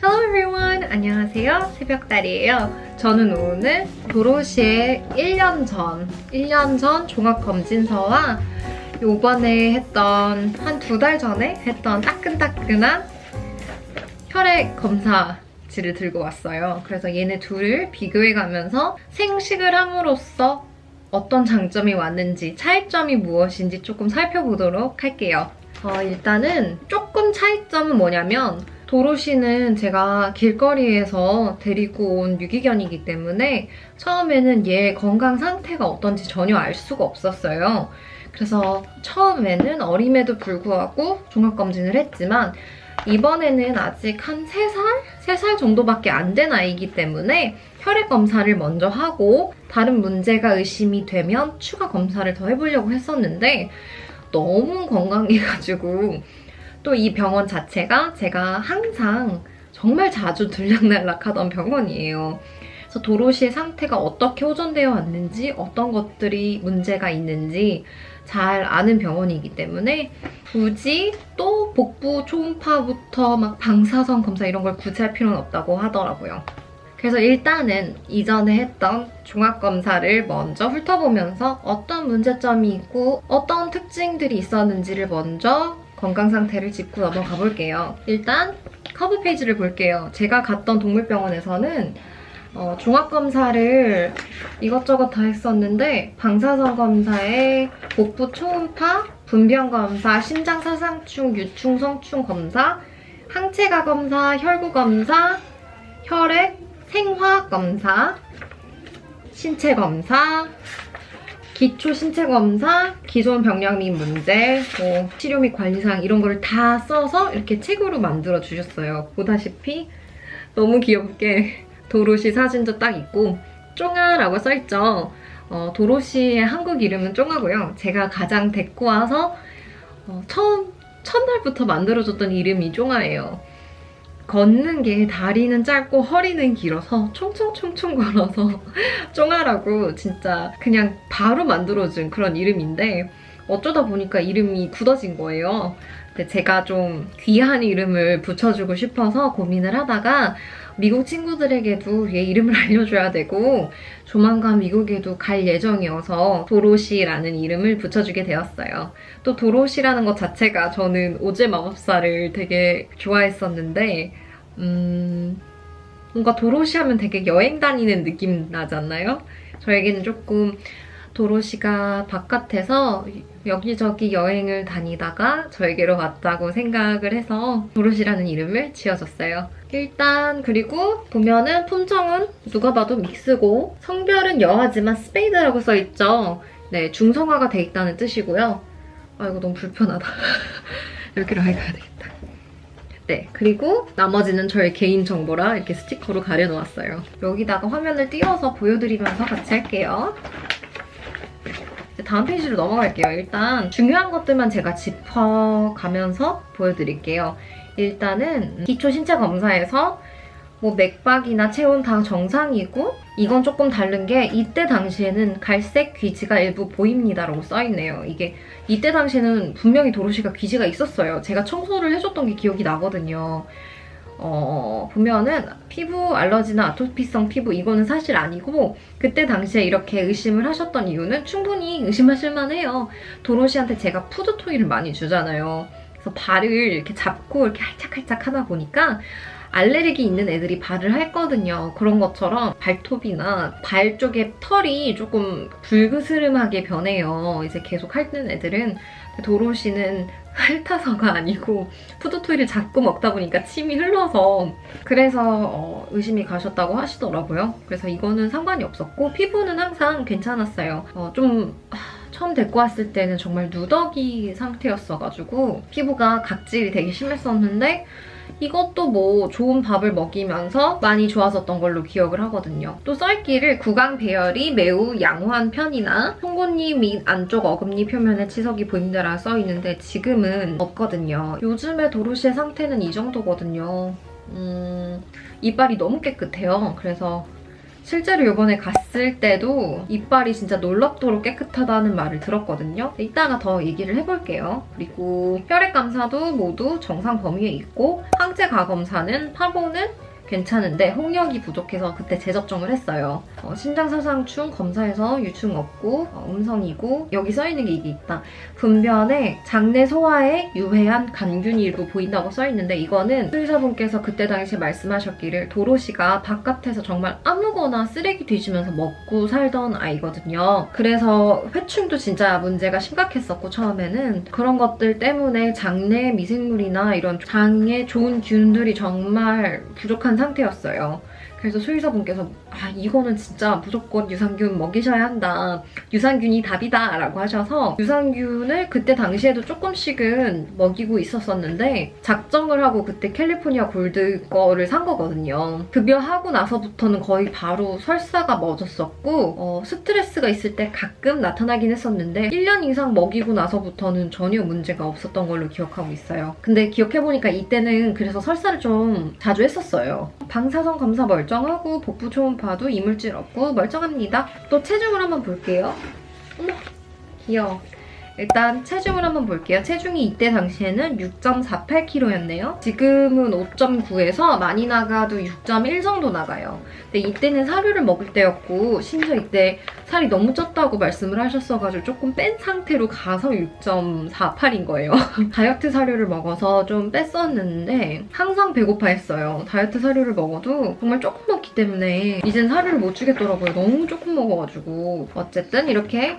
Hello everyone! 안녕하세요. 새벽달이에요. 저는 오늘 도로시의 1년 전 종합검진서와 요번에 했던 한 2달 전에 했던 따끈따끈한 혈액 검사지를 들고 왔어요. 그래서 얘네 둘을 비교해가면서 생식을 함으로써 어떤 장점이 왔는지, 차이점이 무엇인지 조금 살펴보도록 할게요. 일단은 조금 차이점은 뭐냐면 도로시는 제가 길거리에서 데리고 온 유기견이기 때문에 처음에는 얘 건강 상태가 어떤지 전혀 알 수가 없었어요. 그래서 처음에는 어림에도 불구하고 종합검진을 했지만 이번에는 아직 한 3살 정도밖에 안 된 아이이기 때문에 혈액 검사를 먼저 하고 다른 문제가 의심이 되면 추가 검사를 더 해보려고 했었는데 너무 건강해가지고 또 이 병원 자체가 제가 항상 정말 자주 들락날락하던 병원이에요. 그래서 도로시의 상태가 어떻게 호전되어 왔는지 어떤 것들이 문제가 있는지 잘 아는 병원이기 때문에 굳이 또 복부 초음파부터 막 방사선 검사 이런 걸 굳이 할 필요는 없다고 하더라고요. 그래서 일단은 이전에 했던 종합검사를 먼저 훑어보면서 어떤 문제점이 있고 어떤 특징들이 있었는지를 먼저 건강 상태를 짚고 넘어가 볼게요. 일단 커브 페이지를 볼게요. 제가 갔던 동물병원에서는 종합검사를 이것저것 다 했었는데 방사선 검사에 복부 초음파, 분변검사, 심장 사상충, 유충, 성충 검사, 항체가 검사, 혈구 검사, 혈액, 생화학 검사, 신체 검사, 기초 신체 검사, 기존 병력 및 문제, 치료 및 관리사항 이런 거를 다 써서 이렇게 책으로 만들어 주셨어요. 보다시피 너무 귀엽게 도로시 사진도 딱 있고 쫑아라고 써있죠. 도로시의 한국 이름은 쫑아고요. 제가 가장 데리고 와서 첫날부터 만들어줬던 이름이 쫑아예요. 걷는 게 다리는 짧고 허리는 길어서 총총총총 걸어서 쫑아라고 진짜 그냥 바로 만들어준 그런 이름인데 어쩌다 보니까 이름이 굳어진 거예요. 근데 제가 좀 귀한 이름을 붙여주고 싶어서 고민을 하다가 미국 친구들에게도 얘 이름을 알려줘야 되고 조만간 미국에도 갈 예정이어서 도로시라는 이름을 붙여주게 되었어요. 또 도로시라는 것 자체가 저는 오즈 마법사를 되게 좋아했었는데 뭔가 도로시 하면 되게 여행 다니는 느낌 나지 않나요? 저에게는 조금 도로시가 바깥에서 여기저기 여행을 다니다가 저에게로 왔다고 생각을 해서 도로시라는 이름을 지어줬어요. 일단 그리고 보면은 품종은 누가 봐도 믹스고 성별은 여하지만 스페이드라고 써있죠. 네, 중성화가 돼 있다는 뜻이고요. 이거 너무 불편하다. 여기로 가야 되겠다. 네, 그리고 나머지는 저의 개인 정보라 이렇게 스티커로 가려놓았어요. 여기다가 화면을 띄워서 보여드리면서 같이 할게요. 다음 페이지로 넘어갈게요. 일단 중요한 것들만 제가 짚어가면서 보여드릴게요. 일단은 기초 신체 검사에서 맥박이나 체온 다 정상이고 이건 조금 다른 게 이때 당시에는 갈색 귀지가 일부 보입니다라고 써있네요. 이게 이때 당시에는 분명히 도로시가 귀지가 있었어요. 제가 청소를 해줬던 게 기억이 나거든요. 보면은 피부 알러지나 아토피성 피부 이거는 사실 아니고 그때 당시에 이렇게 의심을 하셨던 이유는 충분히 의심하실 만해요. 도로시한테 제가 푸드토이를 많이 주잖아요. 그래서 발을 이렇게 잡고 이렇게 할짝할짝 하다 보니까 알레르기 있는 애들이 발을 핥거든요. 그런 것처럼 발톱이나 발 쪽에 털이 조금 불그스름하게 변해요. 이제 계속 핥는 애들은. 도로시는 핥아서가 아니고 푸드토이를 자꾸 먹다 보니까 침이 흘러서 그래서 의심이 가셨다고 하시더라고요. 그래서 이거는 상관이 없었고 피부는 항상 괜찮았어요. 처음 데리고 왔을 때는 정말 누더기 상태였어가지고 피부가 각질이 되게 심했었는데 이것도 좋은 밥을 먹이면서 많이 좋아졌던 걸로 기억을 하거든요. 또 썰기를 구강 배열이 매우 양호한 편이나 송곳니 및 안쪽 어금니 표면에 치석이 보인다라 써있는데 지금은 없거든요. 요즘에 도로시의 상태는 이 정도거든요. 이빨이 너무 깨끗해요. 그래서 실제로 이번에 갔을 때도 이빨이 진짜 놀랍도록 깨끗하다는 말을 들었거든요. 이따가 더 얘기를 해볼게요. 그리고 혈액 검사도 모두 정상 범위에 있고 항체 가검사는 파보는 괜찮은데 홍역이 부족해서 그때 재접종을 했어요. 신장사상충 검사에서 유충 없고 음성이고 여기 써있는 게 이게 있다. 분변에 장내 소화에 유해한 간균이 일부 보인다고 써있는데 이거는 수의사분께서 그때 당시에 말씀하셨기를 도로시가 바깥에서 정말 아무거나 쓰레기 뒤지면서 먹고 살던 아이거든요. 그래서 회충도 진짜 문제가 심각했었고 처음에는 그런 것들 때문에 장내 미생물이나 이런 장에 좋은 균들이 정말 부족한 상태였어요. 그래서 수의사분께서 이거는 진짜 무조건 유산균 먹이셔야 한다. 유산균이 답이다 라고 하셔서 유산균을 그때 당시에도 조금씩은 먹이고 있었었는데 작정을 하고 그때 캘리포니아 골드 거를 산 거거든요. 급여하고 나서부터는 거의 바로 설사가 멎었었고 스트레스가 있을 때 가끔 나타나긴 했었는데 1년 이상 먹이고 나서부터는 전혀 문제가 없었던 걸로 기억하고 있어요. 근데 기억해보니까 이때는 그래서 설사를 좀 자주 했었어요. 방사선 검사 멀쩡하고 복부 초음파도 이물질 없고 멀쩡합니다. 또 체중을 한번 볼게요. 어머 귀여워. 일단 체중을 한번 볼게요. 체중이 이때 당시에는 6.48kg였네요. 지금은 5.9에서 많이 나가도 6.1 정도 나가요. 근데 이때는 사료를 먹을 때였고 심지어 이때 살이 너무 쪘다고 말씀을 하셨어가지고 조금 뺀 상태로 가서 6.48인 거예요. 다이어트 사료를 먹어서 좀 뺐었는데 항상 배고파했어요. 다이어트 사료를 먹어도 정말 조금 먹기 때문에 이젠 사료를 못 주겠더라고요. 너무 조금 먹어가지고. 어쨌든 이렇게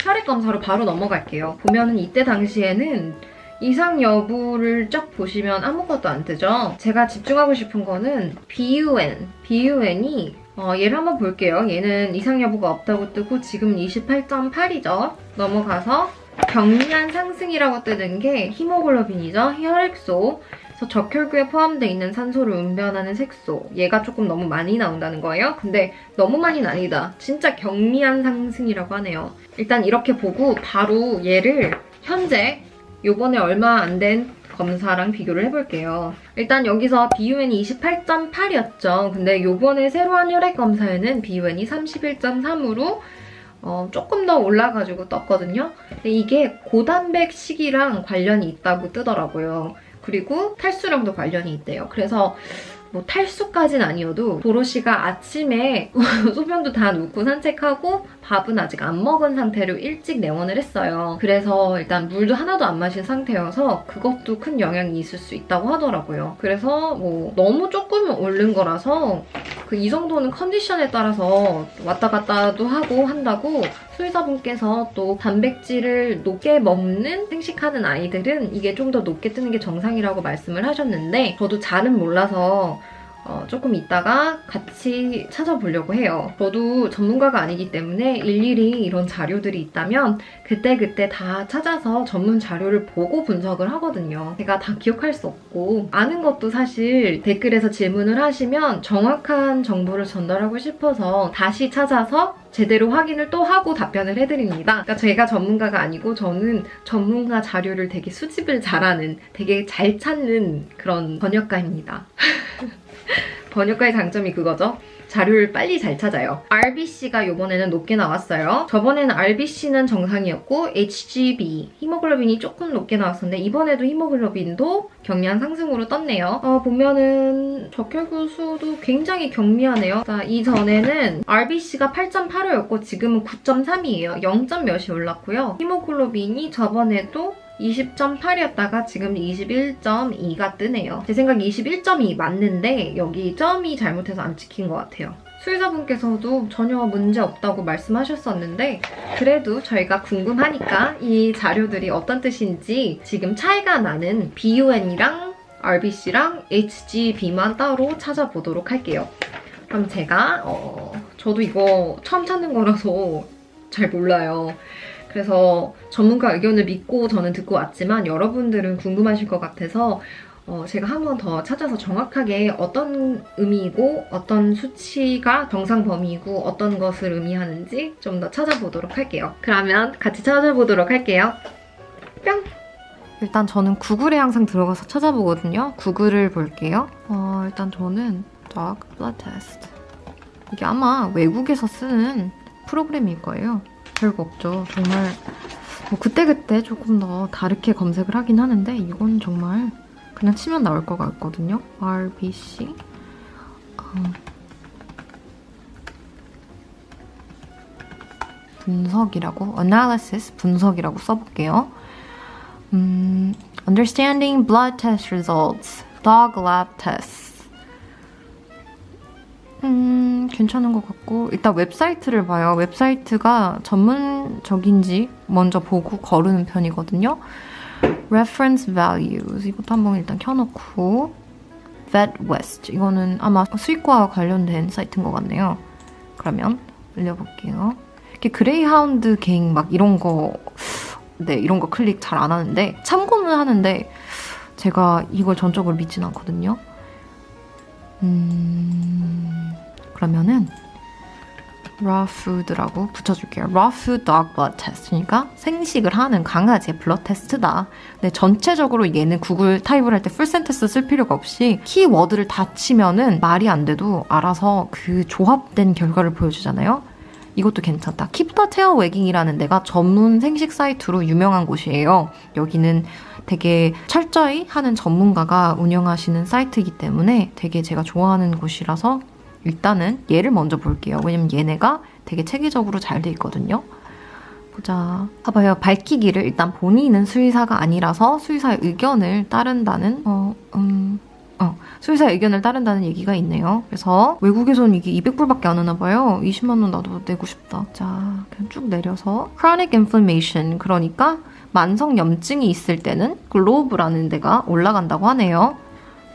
혈액 검사로 바로 넘어갈게요. 보면은 이때 당시에는 이상 여부를 쫙 보시면 아무것도 안 뜨죠? 제가 집중하고 싶은 거는 BUN이 얘를 한번 볼게요. 얘는 이상 여부가 없다고 뜨고 지금은 28.8이죠. 넘어가서 경미한 상승이라고 뜨는 게 히모글로빈이죠. 혈액소. 그래서 적혈구에 포함되어 있는 산소를 운변하는 색소. 얘가 조금 너무 많이 나온다는 거예요. 근데 너무 많이는 아니다. 진짜 경미한 상승이라고 하네요. 일단 이렇게 보고 바로 얘를 현재 요번에 얼마 안 된 검사랑 비교를 해볼게요. 일단 여기서 BUN이 28.8이었죠. 근데 요번에 새로 한 혈액 검사에는 BUN이 31.3으로 조금 더 올라가지고 떴거든요. 근데 이게 고단백식이랑 관련이 있다고 뜨더라고요. 그리고 탈수랑도 관련이 있대요. 그래서 뭐 탈수까지는 아니어도 도로시가 아침에 소변도 다 누고 산책하고 밥은 아직 안 먹은 상태로 일찍 내원을 했어요. 그래서 일단 물도 하나도 안 마신 상태여서 그것도 큰 영향이 있을 수 있다고 하더라고요. 그래서 뭐 너무 조금 오른 거라서 이 정도는 컨디션에 따라서 왔다 갔다도 하고 한다고 수의사분께서 또 단백질을 높게 먹는 생식하는 아이들은 이게 좀 더 높게 뜨는 게 정상이라고 말씀을 하셨는데 저도 잘은 몰라서 조금 이따가 같이 찾아보려고 해요. 저도 전문가가 아니기 때문에 일일이 이런 자료들이 있다면 그때그때 다 찾아서 전문 자료를 보고 분석을 하거든요. 제가 다 기억할 수 없고 아는 것도 사실 댓글에서 질문을 하시면 정확한 정보를 전달하고 싶어서 다시 찾아서 제대로 확인을 또 하고 답변을 해드립니다. 그러니까 제가 전문가가 아니고 저는 전문가 자료를 되게 수집을 잘하는 되게 잘 찾는 그런 번역가입니다. 번역가의 장점이 그거죠. 자료를 빨리 잘 찾아요. RBC가 이번에는 높게 나왔어요. 저번에는 RBC는 정상이었고 HGB, 히모글로빈이 조금 높게 나왔었는데 이번에도 히모글로빈도 경미한 상승으로 떴네요. 보면은 적혈구 수도 굉장히 경미하네요. 자, 이전에는 RBC가 8.85였고 지금은 9.3이에요. 0점 몇이 올랐고요. 히모글로빈이 저번에도 20.8이었다가 지금 21.2가 뜨네요. 제 생각에 21.2 맞는데 여기 점이 잘못해서 안 찍힌 것 같아요. 수의사분께서도 전혀 문제 없다고 말씀하셨었는데 그래도 저희가 궁금하니까 이 자료들이 어떤 뜻인지 지금 차이가 나는 BUN이랑 RBC랑 HGB만 따로 찾아보도록 할게요. 그럼 제가 저도 이거 처음 찾는 거라서 잘 몰라요. 그래서 전문가 의견을 믿고 저는 듣고 왔지만 여러분들은 궁금하실 것 같아서 제가 한 번 더 찾아서 정확하게 어떤 의미이고 어떤 수치가 정상 범위이고 어떤 것을 의미하는지 좀 더 찾아보도록 할게요. 그러면 같이 찾아보도록 할게요. 뿅! 일단 저는 구글에 항상 들어가서 찾아보거든요. 구글을 볼게요. 일단 저는 Dog Blood Test 이게 아마 외국에서 쓰는 프로그램일 거예요. 별거 없죠. 정말 뭐 그때그때 조금 더 다르게 검색을 하긴 하는데 이건 정말 그냥 치면 나올 것 같거든요. RBC 분석이라고, analysis 분석이라고 써볼게요. Understanding blood test results, dog lab tests. 괜찮은 것 같고 일단 웹사이트를 봐요. 웹사이트가 전문적인지 먼저 보고 거르는 편이거든요. Reference values 이것도 한번 일단 켜놓고 Vet West 이거는 아마 수의과와 관련된 사이트인 것 같네요. 그러면 올려볼게요. 이렇게 그레이하운드 갱 막 이런 거 네, 이런 거 클릭 잘 안 하는데 참고는 하는데 제가 이걸 전적으로 믿진 않거든요. 그러면은 raw food라고 붙여줄게요. raw food dog blood test니까 생식을 하는 강아지의 블러드 테스트다. 근데 전체적으로 얘는 구글 타입을 할 때 풀 센텐스 쓸 필요가 없이 키워드를 다 치면은 말이 안 돼도 알아서 그 조합된 결과를 보여주잖아요. 이것도 괜찮다. Keep the tail wagging이라는 데가 전문 생식 사이트로 유명한 곳이에요. 여기는 되게 철저히 하는 전문가가 운영하시는 사이트이기 때문에 되게 제가 좋아하는 곳이라서 일단은 얘를 먼저 볼게요. 왜냐면 얘네가 되게 체계적으로 잘 돼 있거든요. 보자. 봐봐요. 밝히기를 일단 본인은 수의사가 아니라서 수의사의 의견을 따른다는 수의사의 의견을 따른다는 얘기가 있네요. 그래서 외국에선 이게 200불밖에 안 하나 봐요. 20만 원 나도 내고 싶다. 자, 그냥 쭉 내려서 chronic inflammation 그러니까 만성 염증이 있을 때는 글로브라는 데가 올라간다고 하네요.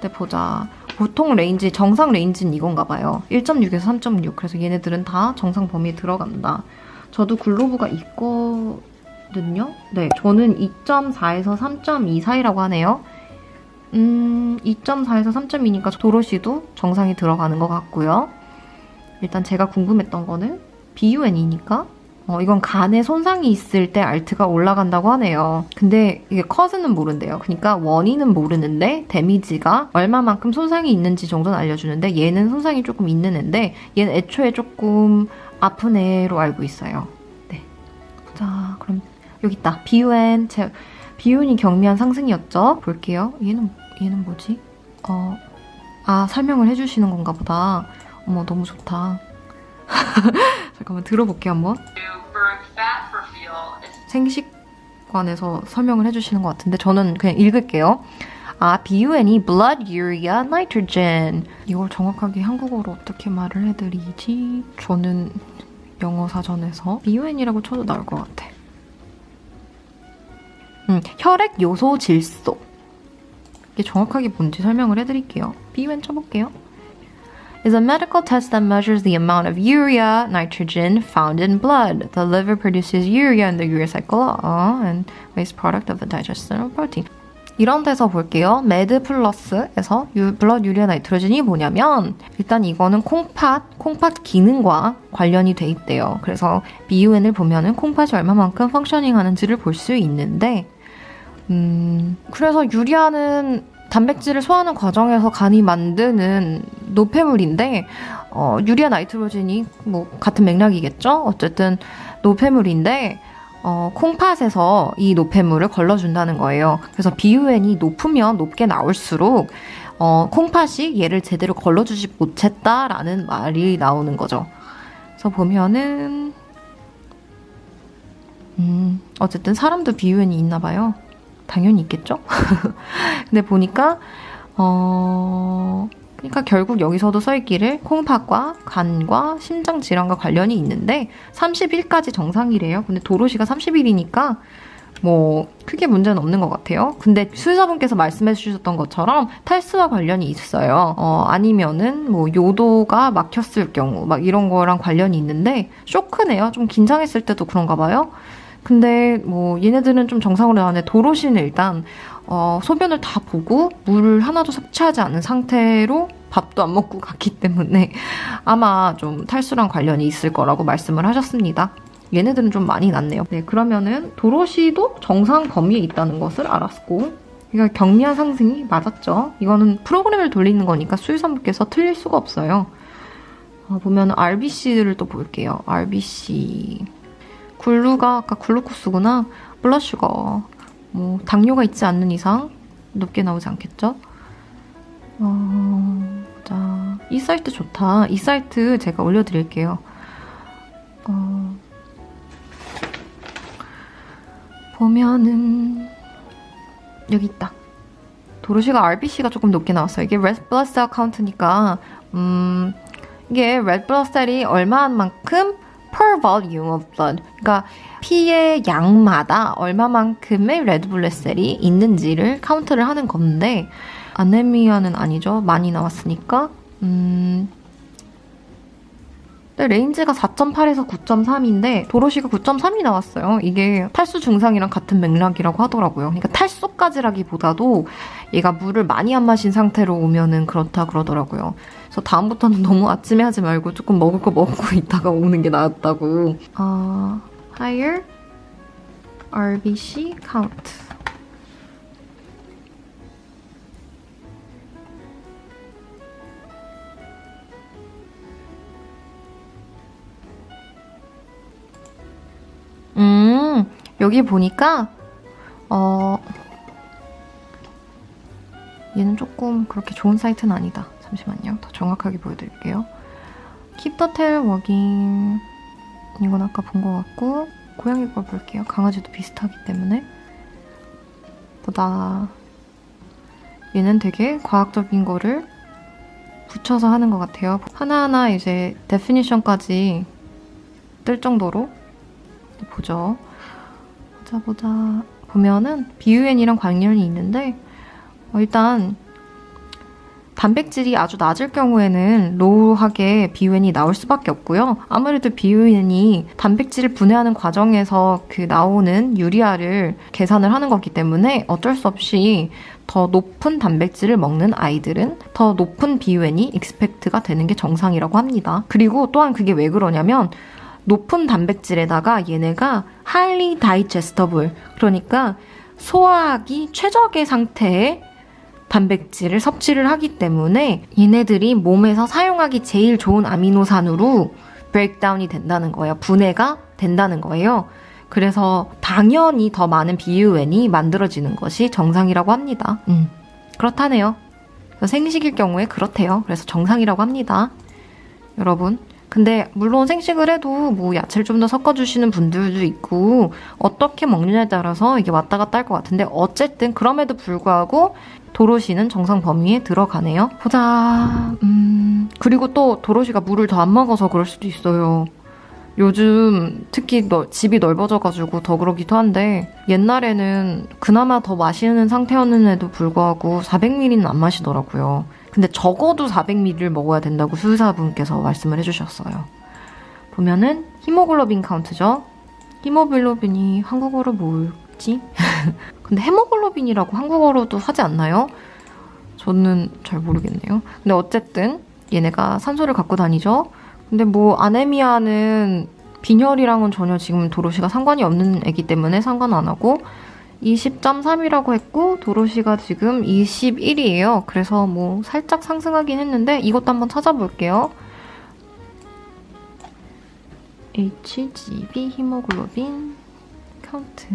근데 보자. 보통 레인지, 정상 레인지는 이건가 봐요. 1.6에서 3.6. 그래서 얘네들은 다 정상 범위에 들어간다. 저도 글로브가 있거든요. 네, 저는 2.4에서 3.2 사이라고 하네요. 2.4에서 3.2니까 도로시도 정상이 들어가는 것 같고요. 일단 제가 궁금했던 거는 BUN이니까 이건 간에 손상이 있을 때 알트가 올라간다고 하네요. 근데 이게 커즈는 모른대요. 그러니까 원인은 모르는데 데미지가 얼마만큼 손상이 있는지 정도는 알려주는데 얘는 손상이 조금 있는 애인데 얘는 애초에 조금 아픈 애로 알고 있어요. 네. 자, 그럼 여기 있다. BUN이 경미한 상승이었죠? 볼게요. 얘는 뭐지? 설명을 해주시는 건가 보다. 어머, 너무 좋다. 잠깐만 들어볼게요, 한번. 생식관에서 설명을 해주시는 것 같은데 저는 그냥 읽을게요. BUN이 blood urea nitrogen. 이걸 정확하게 한국어로 어떻게 말을 해드리지? 저는 영어 사전에서 BUN이라고 쳐도 나올 것 같아. 혈액 요소 질소. 이게 정확하게 뭔지 설명을 해드릴게요. BUN 쳐볼게요. is a medical test that measures the amount of urea, nitrogen found in blood. The liver produces urea in the urea cycle and waste product of the digestion of protein. 이런 데서 볼게요. 매드 플러스에서 블러드 유리아 나이트로젠이 뭐냐면 일단 이거는 콩팥 기능과 관련이 돼 있대요. 그래서 BUN을 보면은 콩팥이 얼마만큼 펑셔닝 하는지를 볼 수 있는데 그래서 유리아는 단백질을 소화하는 과정에서 간이 만드는 노폐물인데 유리아 나이트로젠이 뭐 같은 맥락이겠죠? 어쨌든 노폐물인데 콩팥에서 이 노폐물을 걸러준다는 거예요. 그래서 BUN이 높으면 높게 나올수록 콩팥이 얘를 제대로 걸러주지 못했다라는 말이 나오는 거죠. 그래서 보면은 어쨌든 사람도 BUN이 있나 봐요. 당연히 있겠죠? 근데 보니까 그러니까 결국 여기서도 써있기를 콩팥과 간과 심장 질환과 관련이 있는데 30일까지 정상이래요. 근데 도로시가 30일이니까 뭐 크게 문제는 없는 것 같아요. 근데 수의사분께서 말씀해 주셨던 것처럼 탈수와 관련이 있어요. 아니면은 뭐 요도가 막혔을 경우 막 이런 거랑 관련이 있는데 쇼크네요. 좀 긴장했을 때도 그런가 봐요. 근데 뭐 얘네들은 좀 정상으로 나왔는데 도로시는 일단 소변을 다 보고 물을 하나도 섭취하지 않은 상태로 밥도 안 먹고 갔기 때문에 아마 좀 탈수랑 관련이 있을 거라고 말씀을 하셨습니다. 얘네들은 좀 많이 낫네요. 네, 그러면은 도로시도 정상 범위에 있다는 것을 알았고 그러니까 경미한 상승이 맞았죠. 이거는 프로그램을 돌리는 거니까 수의사분께서 틀릴 수가 없어요. 보면 RBC를 또 볼게요. RBC. 글루가 아까 글루코스구나. 블러쉬가 뭐 당뇨가 있지 않는 이상 높게 나오지 않겠죠? 자, 이 사이트 좋다. 이 사이트 제가 올려드릴게요. 보면은 여기 있다. 도로시가 RBC가 조금 높게 나왔어요. 이게 Red Blood Cell Count니까 이게 Red Blood Cell이 얼마만큼 per volume of blood, 그러니까 피의 양마다 얼마만큼의 Red Blood Cell이 있는지를 카운트를 하는 건데 아네미아는 아니죠. 많이 나왔으니까 레인지가 4.8에서 9.3인데 도로시가 9.3이 나왔어요. 이게 탈수 증상이랑 같은 맥락이라고 하더라고요. 그러니까 탈수까지라기보다도 얘가 물을 많이 안 마신 상태로 오면은 그렇다 그러더라고요. 그래서 다음부터는 너무 아침에 하지 말고 조금 먹을 거 먹고 있다가 오는 게 나았다고. higher RBC count. 여기 보니까 얘는 조금 그렇게 좋은 사이트는 아니다. 잠시만요. 더 정확하게 보여드릴게요. Keep the tail wagging. 이건 아까 본 것 같고 고양이 걸 볼게요. 강아지도 비슷하기 때문에 보다 얘는 되게 과학적인 거를 붙여서 하는 것 같아요. 하나하나 이제 데피니션까지 뜰 정도로 보죠. 보자. 보면은 BUN이랑 관련이 있는데 일단 단백질이 아주 낮을 경우에는 로우하게 BUN이 나올 수밖에 없고요. 아무래도 BUN이 단백질을 분해하는 과정에서 그 나오는 유리아를 계산을 하는 거기 때문에 어쩔 수 없이 더 높은 단백질을 먹는 아이들은 더 높은 BUN이 expect가 되는 게 정상이라고 합니다. 그리고 또한 그게 왜 그러냐면 높은 단백질에다가 얘네가 highly digestible, 그러니까 소화하기 최적의 상태의 단백질을 섭취를 하기 때문에 얘네들이 몸에서 사용하기 제일 좋은 아미노산으로 브레이크다운이 된다는 거예요. 분해가 된다는 거예요. 그래서 당연히 더 많은 BUN이 만들어지는 것이 정상이라고 합니다. 그렇다네요. 생식일 경우에 그렇대요. 그래서 정상이라고 합니다. 여러분. 근데 물론 생식을 해도 뭐 야채를 좀 더 섞어주시는 분들도 있고 어떻게 먹느냐에 따라서 이게 왔다 갔다 할 것 같은데 어쨌든 그럼에도 불구하고 도로시는 정상 범위에 들어가네요. 보자. 그리고 또 도로시가 물을 더 안 먹어서 그럴 수도 있어요. 요즘 특히 집이 넓어져가지고 더 그러기도 한데 옛날에는 그나마 더 마시는 상태였는데도 불구하고 400ml는 안 마시더라고요. 근데 적어도 400ml를 먹어야 된다고 수의사분께서 말씀을 해주셨어요. 보면은 히모글로빈 카운트죠. 히모글로빈이 한국어로 뭐지? 근데 헤모글로빈이라고 한국어로도 하지 않나요? 저는 잘 모르겠네요. 근데 어쨌든 얘네가 산소를 갖고 다니죠. 근데 뭐 아네미아는 빈혈이랑은 전혀 지금 도로시가 상관이 없는 애기 때문에 상관 안 하고 20.3이라고 했고 도로시가 지금 21이에요. 그래서 뭐 살짝 상승하긴 했는데 이것도 한번 찾아볼게요. HGB 히모글로빈 카운트.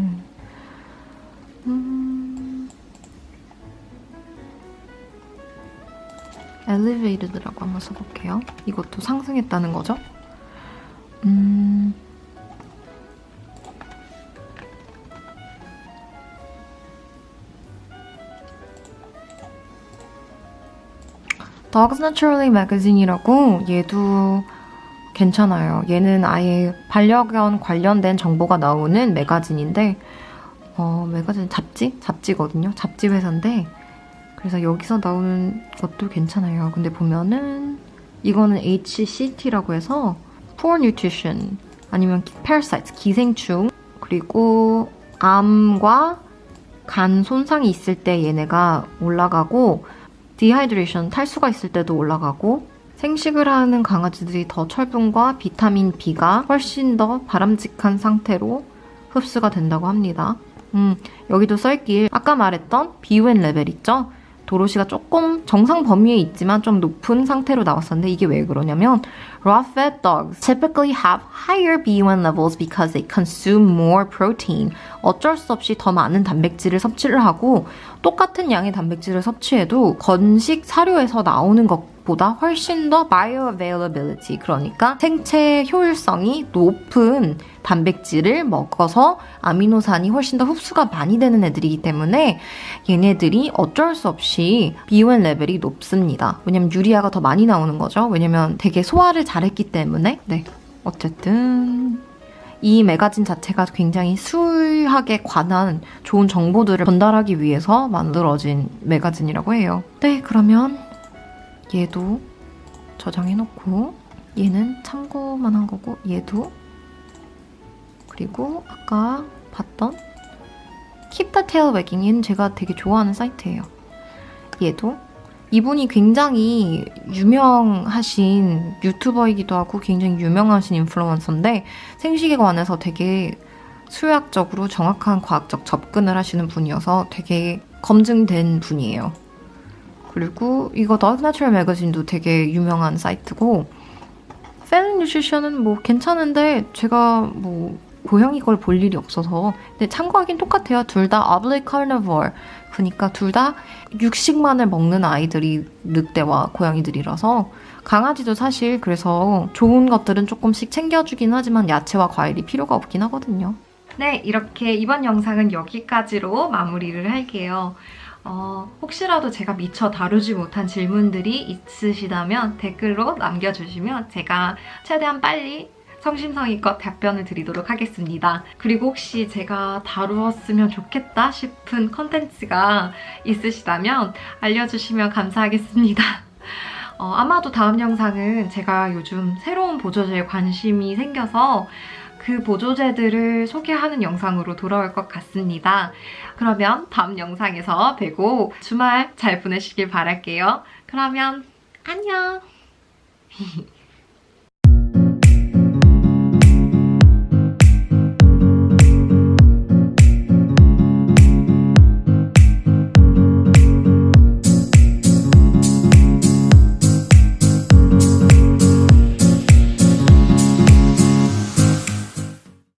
elevated라고 한번 써볼게요. 이것도 상승했다는 거죠. Dogs Naturally magazine이라고 얘도 괜찮아요. 얘는 아예 반려견 관련된 정보가 나오는 매거진인데 매거진 잡지거든요. 잡지 회사인데 그래서 여기서 나오는 것도 괜찮아요. 근데 보면은 이거는 HCT라고 해서 Poor Nutrition 아니면 Parasites, 기생충 그리고 암과 간 손상이 있을 때 얘네가 올라가고 디하이드레이션, 탈수가 있을 때도 올라가고 생식을 하는 강아지들이 더 철분과 비타민 B가 훨씬 더 바람직한 상태로 흡수가 된다고 합니다. 여기도 써있길 아까 말했던 BUN 레벨 있죠? 도로시가 조금 정상 범위에 있지만 좀 높은 상태로 나왔었는데 이게 왜 그러냐면 raw-fed dogs typically have higher B1 levels because they consume more protein. 어쩔 수 없이 더 많은 단백질을 섭취를 하고 똑같은 양의 단백질을 섭취해도 건식 사료에서 나오는 것보다 훨씬 더 bioavailability, 그러니까 생체 효율성이 높은 단백질을 먹어서 아미노산이 훨씬 더 흡수가 많이 되는 애들이기 때문에 얘네들이 어쩔 수 없이 B1 레벨이 높습니다. 왜냐면 유리아가 더 많이 나오는 거죠. 왜냐면 되게 소화를 잘했기 때문에. 네, 어쨌든 이 매거진 자체가 굉장히 수학에 관한 좋은 정보들을 전달하기 위해서 만들어진 매거진이라고 해요. 네, 그러면 얘도 저장해놓고 얘는 참고만 한 거고 얘도, 그리고 아까 봤던 Keep the Tail Wagging, 얘는 제가 되게 좋아하는 사이트예요. 얘도 이분이 굉장히 유명하신 유튜버이기도 하고 굉장히 유명하신 인플루언서인데 생식에 관해서 되게 수학적으로 정확한 과학적 접근을 하시는 분이어서 되게 검증된 분이에요. 그리고 이거 Dog Natural Magazine도 되게 유명한 사이트고 팬 뉴트리션은 뭐 괜찮은데 제가 뭐 고양이 걸 볼 일이 없어서. 근데 참고하긴 똑같아요. 둘 다 obligate carnivore. 그러니까 둘 다 육식만을 먹는 아이들이 늑대와 고양이들이라서 강아지도 사실 그래서 좋은 것들은 조금씩 챙겨주긴 하지만 야채와 과일이 필요가 없긴 하거든요. 네, 이렇게 이번 영상은 여기까지로 마무리를 할게요. 혹시라도 제가 미처 다루지 못한 질문들이 있으시다면 댓글로 남겨주시면 제가 최대한 빨리 성심성의껏 답변을 드리도록 하겠습니다. 그리고 혹시 제가 다루었으면 좋겠다 싶은 컨텐츠가 있으시다면 알려주시면 감사하겠습니다. 아마도 다음 영상은 제가 요즘 새로운 보조제에 관심이 생겨서 그 보조제들을 소개하는 영상으로 돌아올 것 같습니다. 그러면 다음 영상에서 뵈고 주말 잘 보내시길 바랄게요. 그러면 안녕!